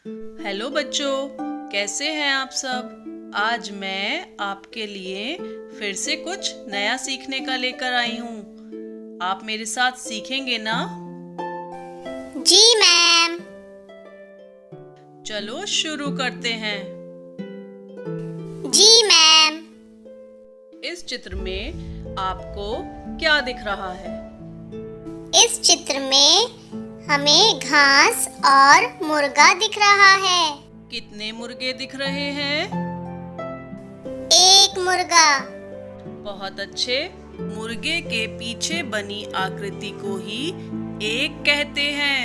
Hello बच्चों, कैसे हैं आप सब। आज मैं आपके लिए फिर से कुछ नया सीखने का लेकर आई हूँ। आप मेरे साथ सीखेंगे ना? जी मैम। चलो शुरू करते हैं। जी मैम। इस चित्र में आपको क्या दिख रहा है? इस चित्र में हमें घास और मुर्गा दिख रहा है। कितने मुर्गे दिख रहे हैं? एक मुर्गा। बहुत अच्छे। मुर्गे के पीछे बनी आकृति को ही एक कहते हैं।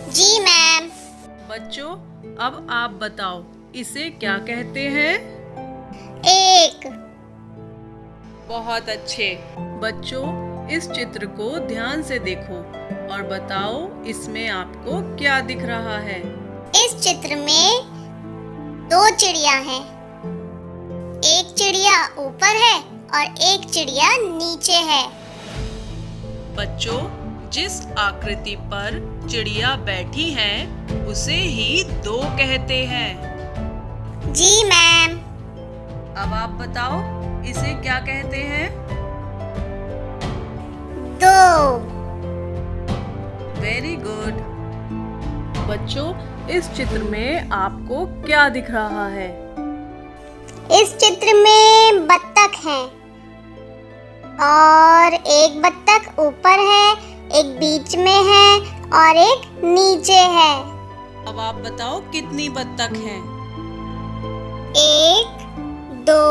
जी मैम। बच्चों, अब आप बताओ, इसे क्या कहते हैं? एक। बहुत अच्छे। बच्चों, इस चित्र को ध्यान से देखो और बताओ इसमें आपको क्या दिख रहा है। इस चित्र में दो चिड़िया हैं। एक चिड़िया ऊपर है और एक चिड़िया नीचे है। बच्चों, जिस आकृति पर चिड़िया बैठी है उसे ही दो कहते हैं। जी मैम। अब आप बताओ इसे क्या कहते हैं? दो। Very good. बच्चों, इस चित्र में आपको क्या दिख रहा है? इस चित्र में बत्तख है और एक बत्तख ऊपर है, एक बीच में है और एक नीचे है। अब आप बताओ कितनी बत्तख हैं? एक, दो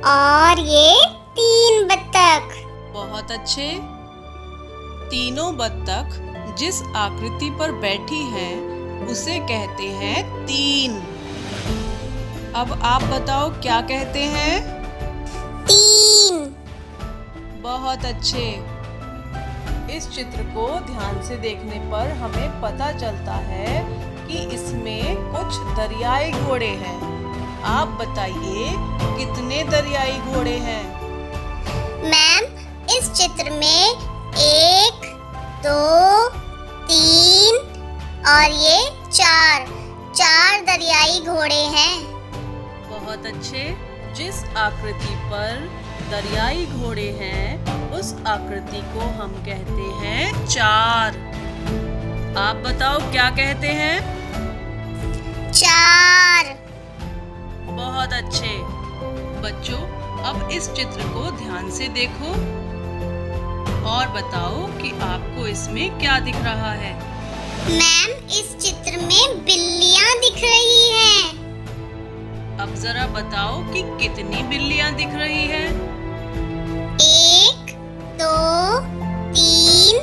और ये तीन बत्तख। बहुत अच्छे। तीनों बत्तख जिस आकृति पर बैठी हैं उसे कहते हैं तीन। अब आप बताओ क्या कहते हैं? तीन। बहुत अच्छे। इस चित्र को ध्यान से देखने पर हमें पता चलता है कि इसमें कुछ दरियाई घोड़े हैं। आप बताइए कितने दरियाई घोड़े हैं? मैम, इस चित्र में एक, दो, तीन और ये चार दरियाई घोड़े हैं। बहुत अच्छे। जिस आकृति पर दरियाई घोड़े हैं उस आकृति को हम कहते हैं चार। आप बताओ क्या कहते हैं? चार। बहुत अच्छे। बच्चों, अब इस चित्र को ध्यान से देखो और बताओ कि आपको इसमें क्या दिख रहा है। मैम, इस चित्र में बिल्लियां दिख रही हैं। अब जरा बताओ कि कितनी बिल्लियां दिख रही हैं? एक, दो, तीन,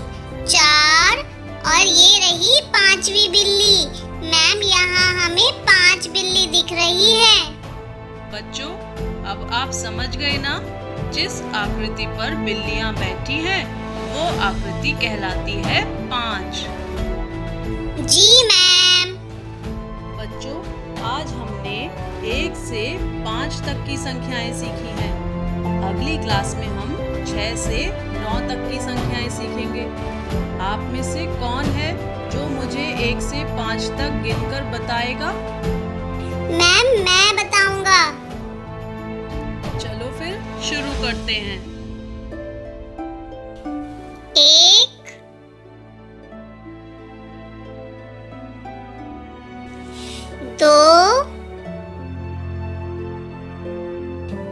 चार और ये रही पांचवी बिल्ली। मैम, यहाँ हमें 5 बिल्ली दिख रही है। बच्चों, अब आप समझ गए ना? जिस आकृति पर बिल्लियां बैठी हैं वो आकृति कहलाती है 5। जी मैम। बच्चों, आज हमने 1 से 5 तक की संख्याएं सीखी हैं। अगली क्लास में हम 6 से 9 तक की संख्याएं सीखेंगे। आप में से कौन है जो मुझे 1 से 5 तक गिनकर बताएगा? मैम, मैं बताऊंगा। चलो फिर शुरू करते हैं। 1, 2,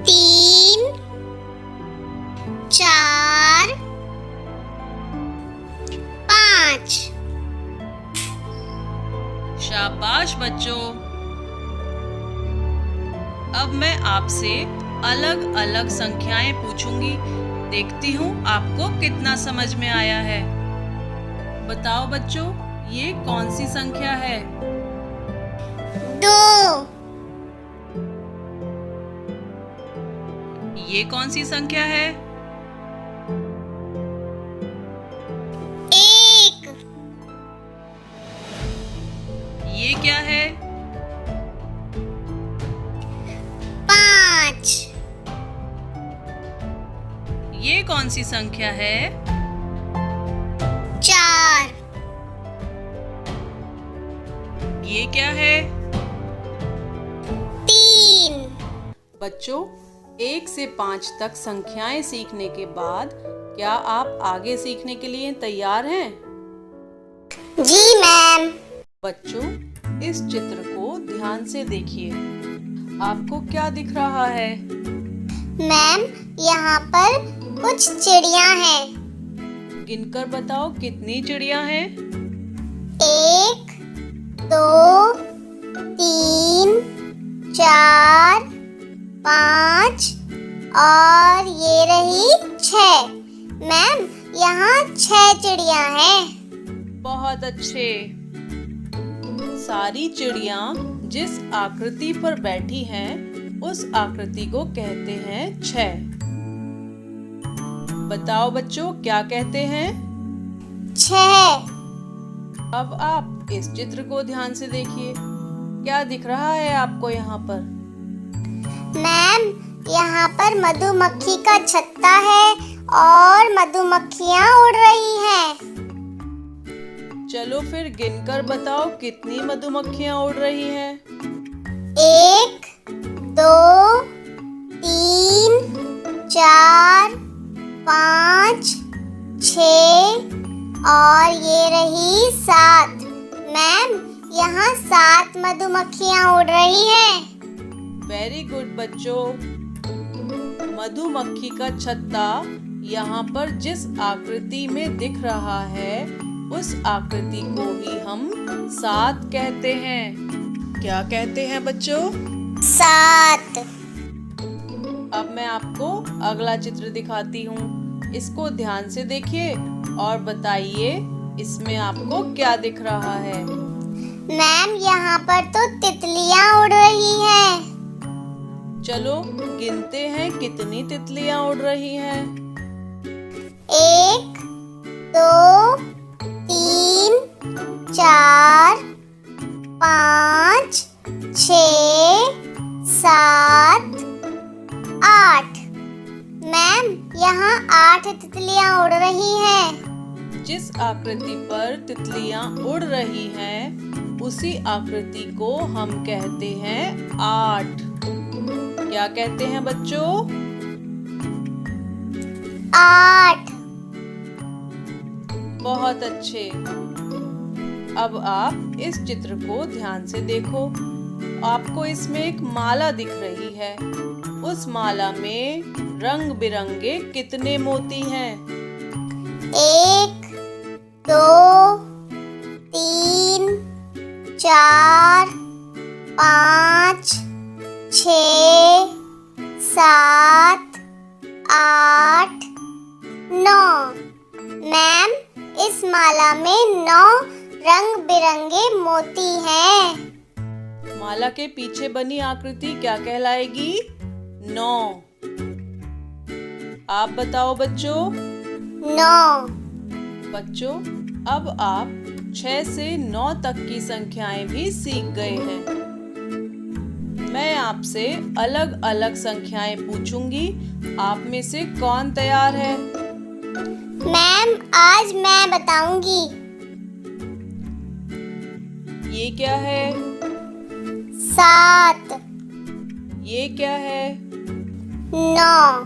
3, 4, 5। शाबाश बच्चों। अब मैं आपसे अलग अलग संख्याएं पूछूंगी। देखती हूँ आपको कितना समझ में आया है। बताओ बच्चों, ये कौन सी संख्या है? 2, ये कौन सी संख्या है? 1, ये क्या है? 5, ये कौन सी संख्या है? 4, ये क्या है? 3। बच्चों, 1 से 5 तक संख्याएं सीखने के बाद क्या आप आगे सीखने के लिए तैयार हैं? जी मैम। बच्चों, इस चित्र को ध्यान से देखिए। आपको क्या दिख रहा है? मैम, यहाँ पर कुछ चिड़िया हैं। गिनकर बताओ कितनी चिड़िया हैं? 1, 2, 3, 4, 5 और ये रही 6। मैम, यहाँ 6 चिड़िया हैं। बहुत अच्छे। सारी चिड़िया जिस आकृति पर बैठी हैं, उस आकृति को कहते हैं 6। बताओ बच्चों, क्या कहते हैं? 6। अब आप इस चित्र को ध्यान से देखिए। क्या दिख रहा है आपको यहाँ पर? मैम, यहाँ पर मधुमक्खी का छत्ता है और मधुमक्खियाँ उड़ रही हैं। चलो फिर गिनकर बताओ कितनी मधुमक्खियाँ उड़ रही हैं? 1, 2, 3, 4, 5, 6 और ये रही 7। मैम, यहाँ 7 मधुमक्खियाँ उड़ रही हैं। वेरी गुड बच्चों। मधुमक्खी का छत्ता यहाँ पर जिस आकृति में दिख रहा है, उस आकृति को ही हम 7 कहते हैं। क्या कहते हैं बच्चों? 7। अब मैं आपको अगला चित्र दिखाती हूँ। इसको ध्यान से देखिए और बताइए इसमें आपको क्या दिख रहा है। मैम, यहाँ पर तो तितलियाँ उड़ रही हैं। चलो गिनते हैं कितनी तितलियाँ उड़ रही हैं। 1, 2, 3, 4, 5, 6, 7, 8। मैम, यहाँ 8 तितलियाँ उड़ रही हैं। जिस आकृति पर तितलियाँ उड़ रही हैं, उसी आकृति को हम कहते हैं 8। क्या कहते हैं बच्चों? 8। बहुत अच्छे। अब आप इस चित्र को ध्यान से देखो। आपको इसमें एक माला दिख रही है। उस माला में रंग बिरंगे कितने मोती हैं? 1, 2, 3, 4, 5, 6, 7, 8, 9। मैम, इस माला में 9 रंग बिरंगे मोती हैं। माला के पीछे बनी आकृति क्या कहलाएगी? 9। आप बताओ बच्चों। 9। बच्चों, अब आप 6 से 9 तक की संख्याएं भी सीख गए हैं। मैं आपसे अलग अलग संख्याएं पूछूंगी। आप में से कौन तैयार है? मैम, आज मैं बताऊंगी। ये क्या है? 7। ये क्या है? 9।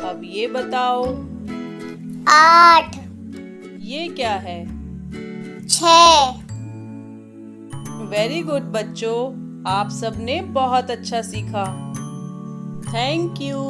अब ये बताओ। 8। ये क्या है? 6। वेरी गुड बच्चों, आप सबने बहुत अच्छा सीखा। Thank you.